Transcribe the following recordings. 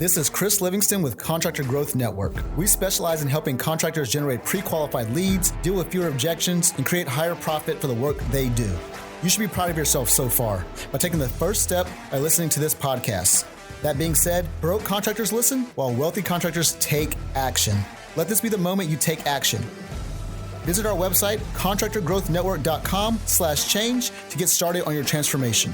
This is Chris Livingston with Contractor Growth Network. We specialize in helping contractors generate pre-qualified leads, deal with fewer objections, and create higher profit for the work they do. You should be proud of yourself so far by taking the first step by listening to this podcast. That being said, broke contractors listen while wealthy contractors take action. Let this be the moment you take action. Visit our website, contractorgrowthnetwork.com/change to get started on your transformation.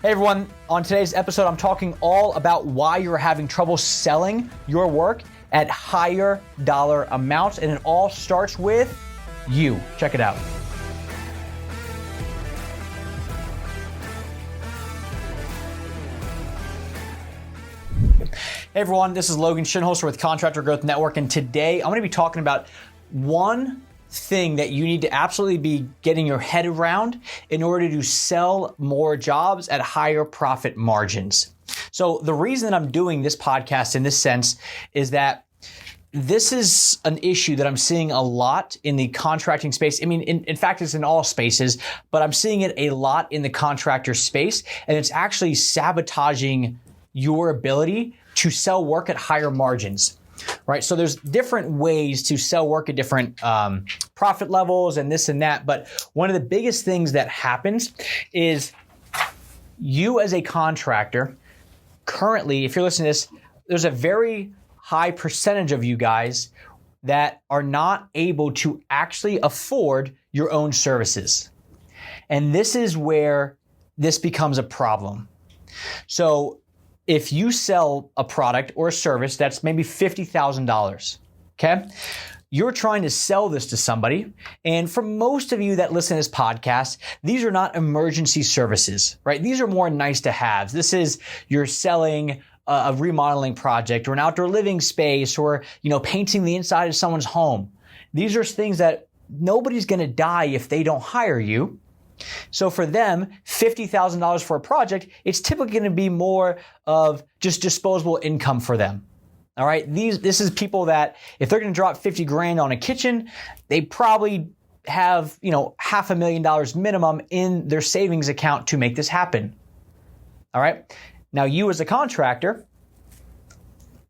Hey everyone, on today's episode, I'm talking all about why you're having trouble selling your work at higher dollar amounts, and it all starts with you. Check it out. Hey everyone, this is Logan Shinholster with Contractor Growth Network, and today I'm going to be talking about one thing that you need to absolutely be getting your head around in order to sell more jobs at higher profit margins. So the reason that I'm doing this podcast in this sense is that this is an issue that I'm seeing a lot in the contracting space. I mean, in fact, it's in all spaces, but I'm seeing it a lot in the contractor space, and it's actually sabotaging your ability to sell work at higher margins. Right, so there's different ways to sell work at different profit levels and this and that. But one of the biggest things that happens is you as a contractor, currently, if you're listening to this, there's a very high percentage of you guys that are not able to actually afford your own services. And this is where this becomes a problem. So if you sell a product or a service that's maybe $50,000, okay? You're trying to sell this to somebody. And for most of you that listen to this podcast, these are not emergency services, right? These are more nice to haves. This is you're selling a remodeling project or an outdoor living space or, painting the inside of someone's home. These are things that nobody's going to die if they don't hire you. So for them, $50,000 for a project, it's typically going to be more of just disposable income for them. All right. This is people that if they're going to drop 50 grand on a kitchen, they probably have, $500,000 minimum in their savings account to make this happen. All right. Now you as a contractor,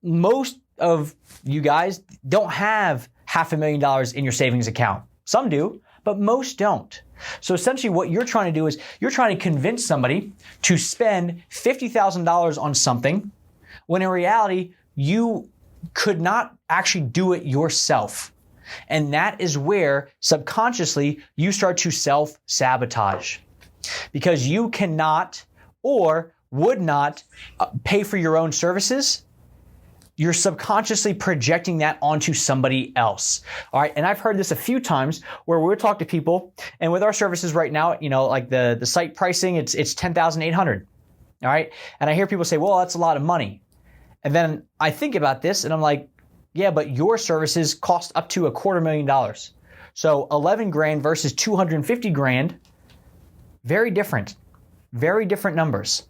most of you guys don't have $500,000 in your savings account. Some do, but most don't. So essentially what you're trying to do is you're trying to convince somebody to spend $50,000 on something when in reality, you could not actually do it yourself. And that is where subconsciously you start to self-sabotage because you cannot or would not pay for your own services. You're subconsciously projecting that onto somebody else. All right. And I've heard this a few times where we'll talk to people and with our services right now, like the site pricing, it's $10,800. All right. And I hear people say, well, that's a lot of money. And then I think about this and I'm like, yeah, but your services cost up to $250,000. So 11 grand versus 250 grand, very different numbers.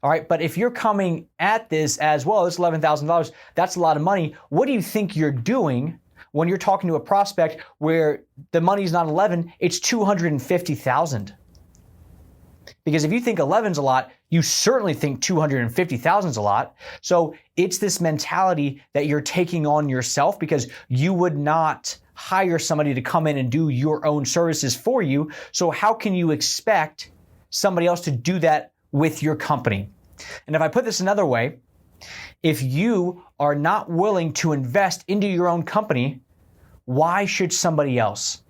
All right, but if you're coming at this as well, it's $11,000, that's a lot of money. What do you think you're doing when you're talking to a prospect where the money's not 11, it's 250,000? Because if you think 11's a lot, you certainly think 250,000's a lot. So it's this mentality that you're taking on yourself because you would not hire somebody to come in and do your own services for you. So how can you expect somebody else to do that with your company? And if I put this another way, if you are not willing to invest into your own company, why should somebody else?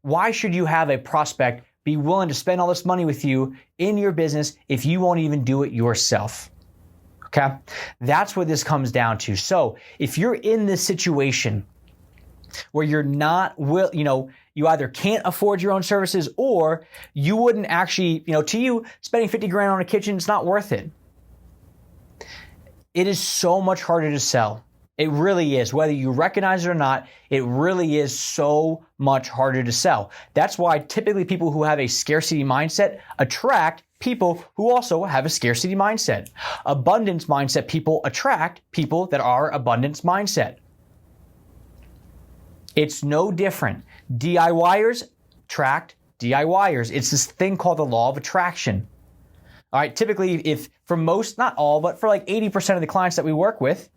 Why should you have a prospect be willing to spend all this money with you in your business if you won't even do it yourself? Okay? That's what this comes down to. So if you're in this situation where you're not you either can't afford your own services or you wouldn't actually, to you, spending 50 grand on a kitchen, it's not worth it. It is so much harder to sell. It really is. Whether you recognize it or not, it really is so much harder to sell. That's why typically people who have a scarcity mindset attract people who also have a scarcity mindset. Abundance mindset people attract people that are abundance mindset. It's no different. DIYers attract DIYers. It's this thing called the law of attraction. All right, typically if for most, not all, but for like 80% of the clients that we work with,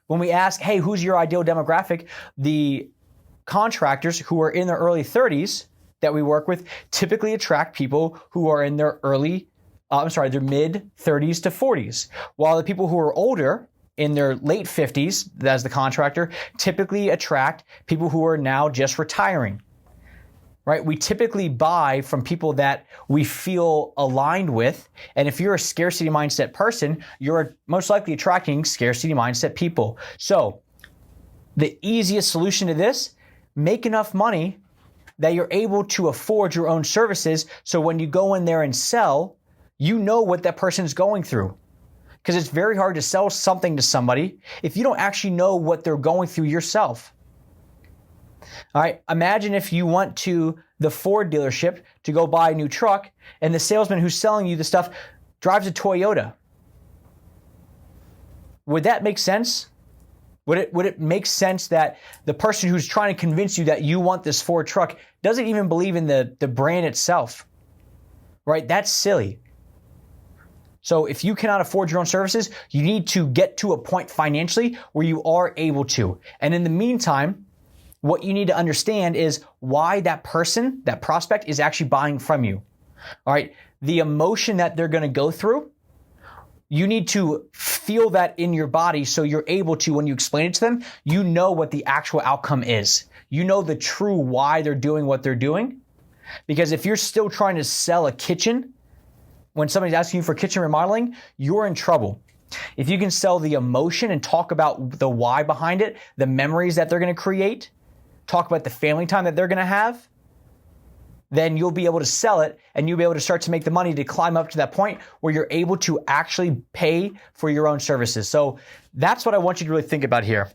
when we ask, hey, who's your ideal demographic? The contractors who are in their early 30s that we work with typically attract people who are in their their mid 30s to 40s. While the people who are older, in their late 50s, as the contractor, typically attract people who are now just retiring. Right? We typically buy from people that we feel aligned with. And if you're a scarcity mindset person, you're most likely attracting scarcity mindset people. So the easiest solution to this, make enough money that you're able to afford your own services. So when you go in there and sell, you know what that person's going through. Because it's very hard to sell something to somebody if you don't actually know what they're going through yourself. All right, imagine if you went to the Ford dealership to go buy a new truck and the salesman who's selling you the stuff drives a Toyota. Would that make sense? Would it make sense that the person who's trying to convince you that you want this Ford truck doesn't even believe in the brand itself? Right? That's silly. So if you cannot afford your own services, you need to get to a point financially where you are able to. And in the meantime, what you need to understand is why that person, that prospect, is actually buying from you. All right. The emotion that they're going to go through, you need to feel that in your body so you're able to, when you explain it to them, you know what the actual outcome is. You know the true why they're doing what they're doing. Because if you're still trying to sell a kitchen, when somebody's asking you for kitchen remodeling, you're in trouble. If you can sell the emotion and talk about the why behind it, the memories that they're going to create, talk about the family time that they're going to have, then you'll be able to sell it and you'll be able to start to make the money to climb up to that point where you're able to actually pay for your own services. So that's what I want you to really think about here.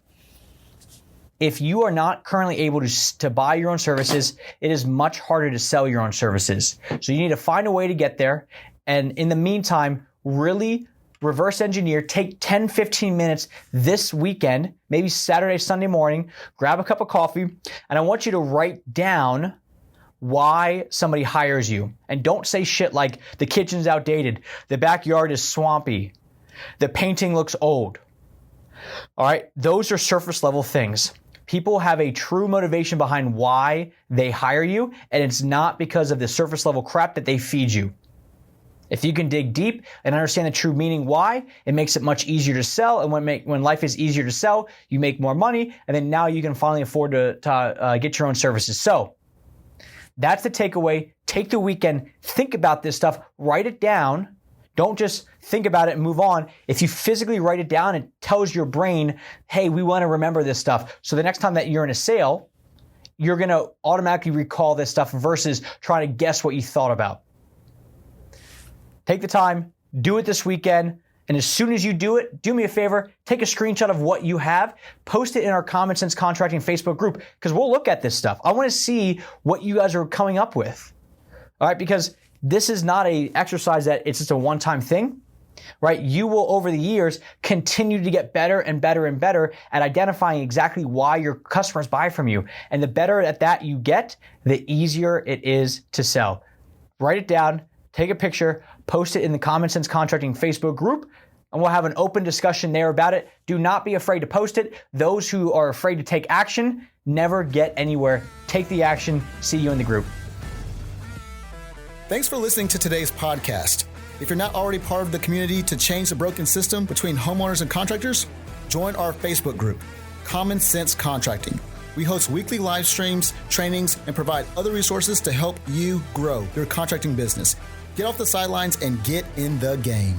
If you are not currently able to buy your own services, it is much harder to sell your own services. So you need to find a way to get there. And in the meantime, really reverse engineer, take 10, 15 minutes this weekend, maybe Saturday, Sunday morning, grab a cup of coffee, and I want you to write down why somebody hires you. And don't say shit like the kitchen's outdated, the backyard is swampy, the painting looks old. All right, those are surface level things. People have a true motivation behind why they hire you, and it's not because of the surface level crap that they feed you. If you can dig deep and understand the true meaning why, it makes it much easier to sell. And when life is easier to sell, you make more money. And then now you can finally afford to get your own services. So that's the takeaway. Take the weekend, think about this stuff, write it down. Don't just think about it and move on. If you physically write it down, it tells your brain, hey, we want to remember this stuff. So the next time that you're in a sale, you're going to automatically recall this stuff versus trying to guess what you thought about. Take the time, do it this weekend, and as soon as you do it, do me a favor, take a screenshot of what you have, post it in our Common Sense Contracting Facebook group, because we'll look at this stuff. I want to see what you guys are coming up with, all right? Because this is not an exercise that it's just a one-time thing, right? You will, over the years, continue to get better and better and better at identifying exactly why your customers buy from you. And the better at that you get, the easier it is to sell. Write it down, take a picture, post it in the Common Sense Contracting Facebook group, and we'll have an open discussion there about it. Do not be afraid to post it. Those who are afraid to take action never get anywhere. Take the action. See you in the group. Thanks for listening to today's podcast. If you're not already part of the community to change the broken system between homeowners and contractors, join our Facebook group, Common Sense Contracting. We host weekly live streams, trainings, and provide other resources to help you grow your contracting business. Get off the sidelines and get in the game.